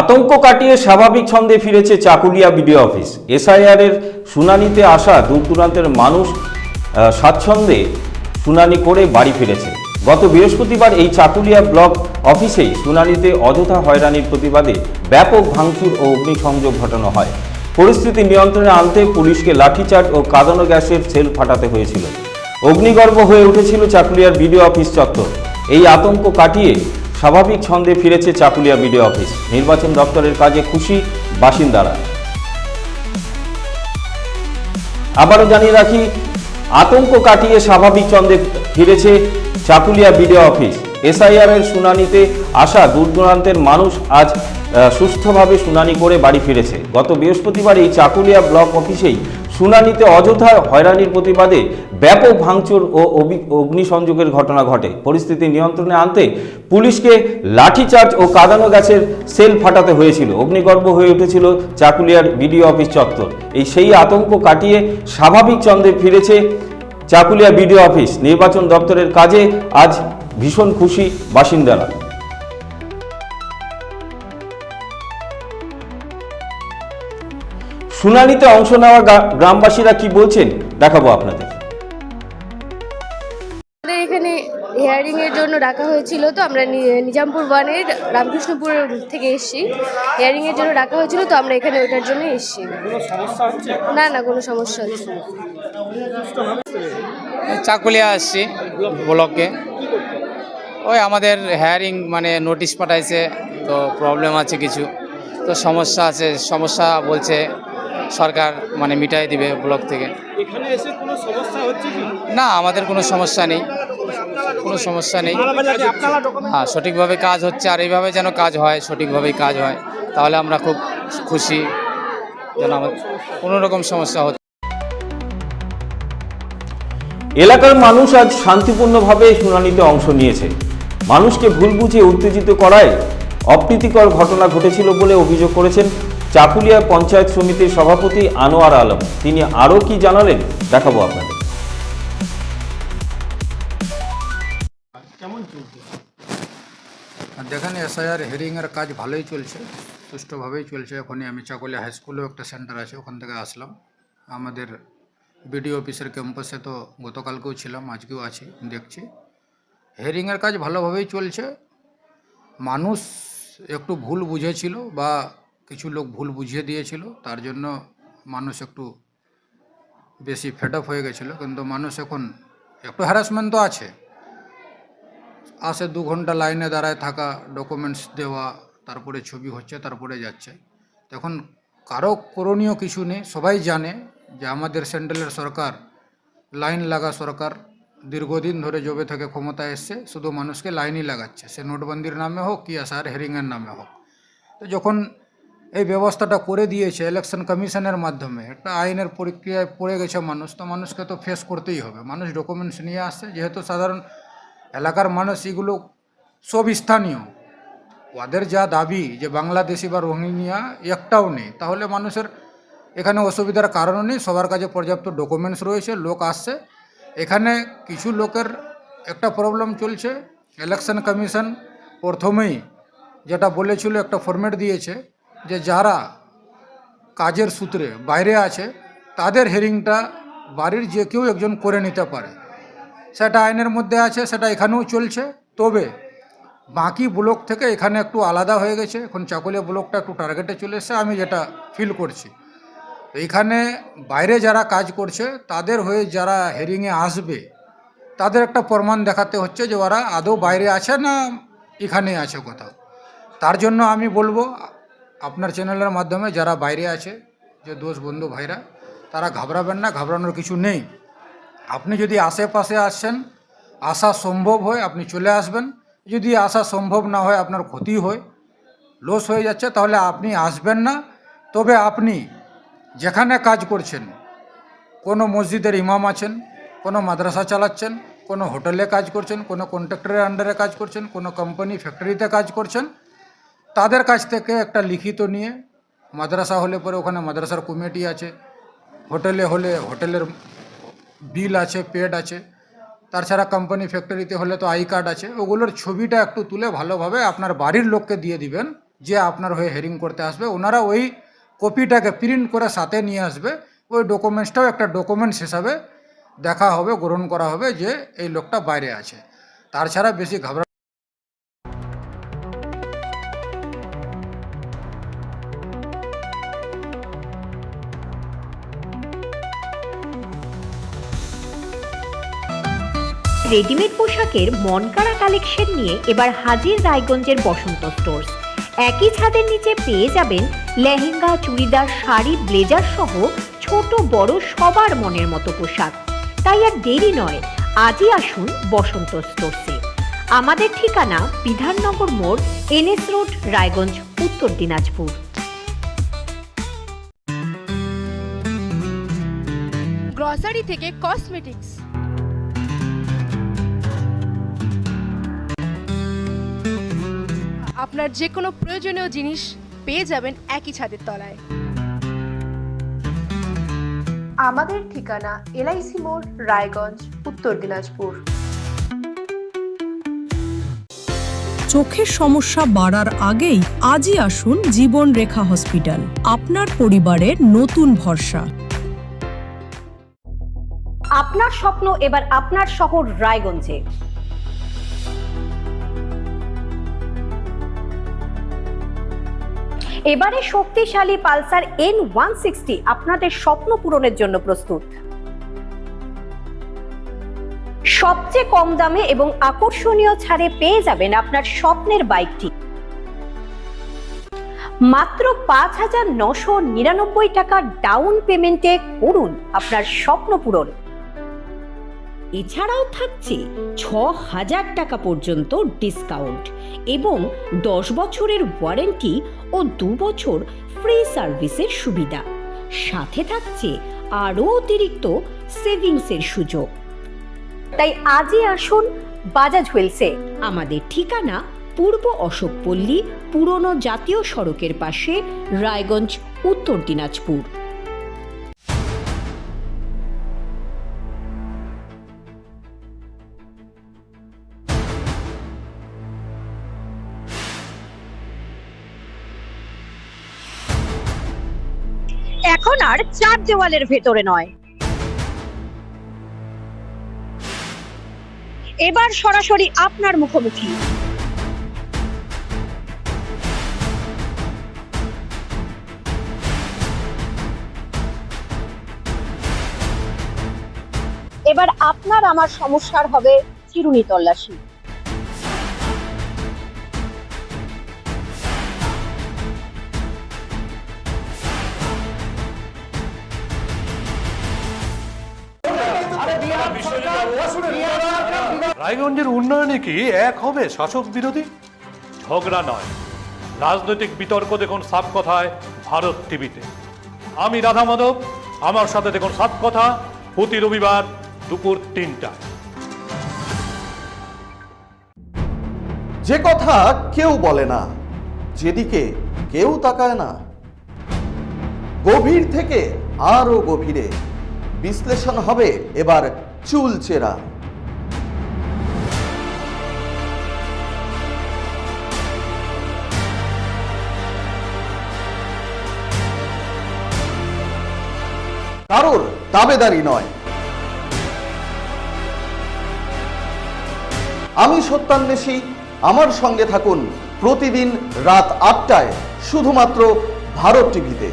আতঙ্ক কাটিয়ে স্বাভাবিক ছন্দে ফিরেছে চাকুলিয়া বিডিও অফিস। এসআইআর এর শুনানিতে আসা দূর দূরান্তের মানুষ স্বাচ্ছন্দ্যে শুনানি করে বাড়ি ফিরেছে। গত বৃহস্পতিবার এই চাকুলিয়া ব্লক অফিসেই শুনানিতে অযথা হয়রানির প্রতিবাদে ব্যাপক ভাঙচুর ও অগ্নিসংযোগ ঘটানো হয়। পরিস্থিতি নিয়ন্ত্রণে আনতে পুলিশকে লাঠিচার্জ ও কাঁদানো গ্যাসের সেল ফাটাতে হয়েছিল। অগ্নিগর্ভ হয়ে উঠেছিল চাকুলিয়ার বিডিও অফিস চত্বর। এই আতঙ্ক কাটিয়ে স্বাভাবিক ছন্দে ফিরেছে চাকুলিয়া বিডিও অফিস। নির্বাচন দপ্তরের কাজে খুশি বাসিন্দারা। আবারও জানিয়ে রাখি, আতঙ্ক কাটিয়ে স্বাভাবিক ছন্দে ফিরেছে চাকুলিয়া বিডিও অফিস। এসআইআর এর শুনানিতে আসা দূর দূরান্তের মানুষ আজ সুষ্ঠুভাবে শুনানি করে বাড়ি ফিরেছে। গত বৃহস্পতিবার এই চাকুলিয়া ব্লক অফিসেই শুনানিতে অযথা হয়রানির প্রতিবাদে ব্যাপক ভাঙচুর ও অগ্নিসংযোগের ঘটনা ঘটে। পরিস্থিতি নিয়ন্ত্রণে আনতে পুলিশকে লাঠিচার্জ ও কাঁদানো গ্যাসের সেল ফাটাতে হয়েছিল। অগ্নিগর্ভ হয়ে উঠেছিল চাকুলিয়ার বিডিও অফিস চত্বর। সেই আতঙ্ক কাটিয়ে স্বাভাবিক ছন্দে ফিরেছে চাকুলিয়া বিডিও অফিস। নির্বাচন দপ্তরের কাজে আজ ভীষণ খুশি বাসিন্দারা। শুনানিতে অংশ নেওয়া গ্রামবাসীরা কি বলছেন দেখাবো আপনাদের। এখানে হিয়ারিং এর জন্য ডাকা হয়েছিল, তো আমরা নিজামপুর ওয়ানের রামকৃষ্ণপুর থেকে এসেছি। হিয়ারিং এর জন্য ডাকা হয়েছিল, তো আমরা এখানে ওইটার জন্য এসেছি। না না, কোনো সমস্যা হচ্ছে না। চাকুলিয়া আসছি ব্লকে, ওই আমাদের হেয়ারিং মানে নোটিশ পাঠাইছে, তো প্রবলেম আছে কিছু, তো সমস্যা আছে, সমস্যা বলছে সরকার মানে মিটাই দিবে ব্লক থেকে। এখানে এসে কোনো সমস্যা হচ্ছে কি? না, আমাদের কোনো সমস্যা নেই, কোনো সমস্যা নেই। হ্যাঁ, সঠিকভাবে কাজ হচ্ছে, আর এইভাবে যেন কাজ হয়, সঠিকভাবেই কাজ হয়, তাহলে আমরা খুব খুশি, যেন আমাদের কোনো রকম সমস্যা হচ্ছে। এলাকার মানুষ আজ শান্তিপূর্ণভাবে শুনানিতে অংশ নিয়েছে। মানুষকে ভুল বুঝিয়ে উত্তেজিত করায় অপ্রীতিকর ঘটনা ঘটেছিল বলে অভিযোগ করেছেন চাকুলিয়া পঞ্চায়েত সমিতির সভাপতি আনোয়ার আলম। তিনি আরও কি জানালেন দেখাবো আপনাদের। দেখেন, এসআইআর হিয়ারিংয়ের কাজ ভালোই চলছে, সুষ্ঠুভাবেই চলছে। এখনই আমি চাকুলিয়া হাই স্কুলেও একটা সেন্টার আছে, ওখান থেকে আসলাম। আমাদের বিডিও অফিসের ক্যাম্পাসে তো গতকালকেও ছিলাম, আজকেও আছি, দেখছি হিয়ারিংয়ের কাজ ভালোভাবেই চলছে। মানুষ একটু ভুল বুঝেছিল বা কিছু লোক ভুল বুঝিয়ে দিয়েছিল, তার জন্য মানুষ একটু বেশি ফেড আপ হয়ে গেছিলো। কিন্তু মানুষ এখন একটু হ্যারাসমেন্ট তো আছে, আসে 2 ঘন্টা লাইনে দাঁড়ায় থাকা, ডকুমেন্টস দেওয়া, তারপরে ছবি হচ্ছে, তারপরে যাচ্ছে। তখন কারো করণীয় কিছু নেই। সবাই জানে যে আমাদের সেন্ট্রালের সরকার লাইন লাগা সরকার, দীর্ঘদিন ধরে জবে থেকে ক্ষমতায় এসছে, শুধু মানুষকে লাইনই লাগাচ্ছে, সে নোটবন্দির নামে হোক কি এসআইআর হিয়ারিংয়ের নামে হোক। তো যখন এই ব্যবস্থাটা করে দিয়েছে ইলেকশন কমিশনের মাধ্যমে, একটা আইনের প্রক্রিয়ায় পড়ে গেছে মানুষ, তো মানুষকে তো ফেস করতেই হবে। মানুষ ডকুমেন্টস নিয়ে আসছে, যেহেতু সাধারণ এলাকার মানুষ এগুলো সব স্থানীয়, ওদের যা দাবি যে বাংলাদেশি বা রোহিঙ্গা একটাও নেই, তাহলে মানুষের এখানে অসুবিধার কারণও নেই। সবার কাছে পর্যাপ্ত ডকুমেন্টস রয়েছে, লোক আসছে। এখানে কিছু লোকের একটা প্রবলেম চলছে। ইলেকশন কমিশন প্রথমেই যেটা বলেছিল, একটা ফরম্যাট দিয়েছে যে যারা কাজের সূত্রে বাইরে আছে তাদের হিয়ারিংটা বাড়ির যে কেউ একজন করে নিতে পারে। সেটা আইনের মধ্যে আছে, সেটা এখানেও চলছে। তবে বাকি ব্লক থেকে এখানে একটু আলাদা হয়ে গেছে। এখন চাকুলিয়া ব্লকটা একটু টার্গেটে চলে এসেছে, আমি যেটা ফিল করছি। এইখানে বাইরে যারা কাজ করছে তাদের হয়ে যারা হিয়ারিংয়ে আসবে, তাদের একটা প্রমাণ দেখাতে হচ্ছে যে ওরা আদৌ বাইরে আছে না এখানে আছে কোথাও। তার জন্য আমি বলবো আপনার চ্যানেলের মাধ্যমে যারা বাইরে আছে, যে দোষ বন্ধু ভাইরা, তারা ঘাবড়াবেন না, ঘাবড়ানোর কিছু নেই। আপনি যদি আশেপাশে আসছেন, আসা সম্ভব হয় আপনি চলে আসবেন। যদি আসা সম্ভব না হয়, আপনার ক্ষতি হয়, লস হয়ে যাচ্ছে, তাহলে আপনি আসবেন না। তবে আপনি যেখানে কাজ করছেন, কোনো মসজিদের ইমাম আছেন, কোনো মাদ্রাসা চালাচ্ছেন, কোনো হোটেলে কাজ করছেন, কোনো কন্ট্রাক্টরের আন্ডারে কাজ করছেন, কোনো কোম্পানি ফ্যাক্টরিতে কাজ করছেন, তাদের কাছ থেকে একটা লিখিত নিয়ে, মাদ্রাসা হলে পরে ওখানে মাদ্রাসার কমিটি আছে, হোটেলে হলে হোটেলের বিল আছে, পেড আছে, তাছাড়া কোম্পানি ফ্যাক্টরিতে হলে তো আই কার্ড আছে, ওগুলোর ছবিটা একটু তুলে ভালোভাবে আপনার বাড়ির লোককে দিয়ে দিবেন, যে আপনার হয়ে হেয়ারিং করতে আসবে ওনারা ওই কপিটাকে প্রিন্ট করে সাথে নিয়ে আসবে। ওই ডকুমেন্টসটাও একটা ডকুমেন্টস হিসাবে দেখা হবে, গ্রহণ করা হবে যে এই লোকটা বাইরে আছে। তাছাড়া বেশি ঘাবড়া রেডিমেড পোশাকের মনকাড়া কালেকশন নিয়ে এবার হাজির রায়গঞ্জের বসন্ত স্টোর্স। একই ছাদের নিচে পেয়ে যাবেন লেহেঙ্গা, চুড়িদার, শাড়ি, ব্লেজার সহ ছোট বড় সবার মনের মতো পোশাক। তাই আর দেরি নয়, আজই আসুন বসন্ত স্টোর্সে। আমাদের ঠিকানা বিধাননগর মোড়, NS রোড, রায়গঞ্জ, উত্তর দিনাজপুর। গ্রসারি থেকে কসমেটিক্স, আপনার যে কোনো প্রয়োজনীয় জিনিস পেয়ে যাবেন একই ছাদের তলায়। আমাদের ঠিকানা LIC মোড়, রায়গঞ্জ, উত্তর দিনাজপুর। চোখের সমস্যা বাড়ার আগেই আজই আসুন জীবন রেখা হসপিটাল, আপনার পরিবারের নতুন ভরসা। আপনার স্বপ্ন এবার আপনার শহর রায়গঞ্জে। এবারে শক্তিশালী পালসার N160 আপনাদের স্বপ্ন পূরণের জন্য প্রস্তুত। সবচেয়ে কম দামে এবং আকর্ষণীয় ছাড়ে পেয়ে যাবেন আপনার স্বপ্নের বাইকটি। মাত্র 5,999 টাকা ডাউন পেমেন্টে করুন আপনার স্বপ্ন পূরণ। এছাড়াও থাকছে 6,000 টাকা পর্যন্ত ডিসকাউন্ট এবং 10 বছরের ওয়ারেন্টি ও 2 বছর ফ্রি সার্ভিসের সুবিধা। সাথে থাকছে আরও অতিরিক্ত সেভিংসের সুযোগ। তাই আজই আসুন বাজাজ হুইলসে। আমাদের ঠিকানা পূর্ব অশোকপল্লী, পুরনো জাতীয় সড়কের পাশে, রায়গঞ্জ, উত্তর দিনাজপুর। এখন আর চার দেওয়ালের ভেতরে নয়, এবার সরাসরি আপনার মুখোমুখি। এবার আপনার আমার সমস্যার হবে চিরুনি তল্লাশি। রায়গঞ্জের উন্নয়নে কি এক হবে শাসক বিরোধী? ঝগড়া নয়, রাজনৈতিক বিতর্ক দেখুন সাপ কথায় ভারত টিভিতে। আমি রাধা মাধব, আমার সাথে দেখুন সাপ কথা প্রতি রবিবার দুপুর 3টায়। যে কথা কেউ বলে না, যেদিকে কেউ তাকায় না, গভীর থেকে আরো গভীরে বিশ্লেষণ হবে এবার চুলচেরা। কারোর দাবেদারি নয়। আমি সত্যান্বেষী, আমার সঙ্গে থাকুন প্রতিদিন রাত 8টায় শুধুমাত্র ভারত টিভিতে।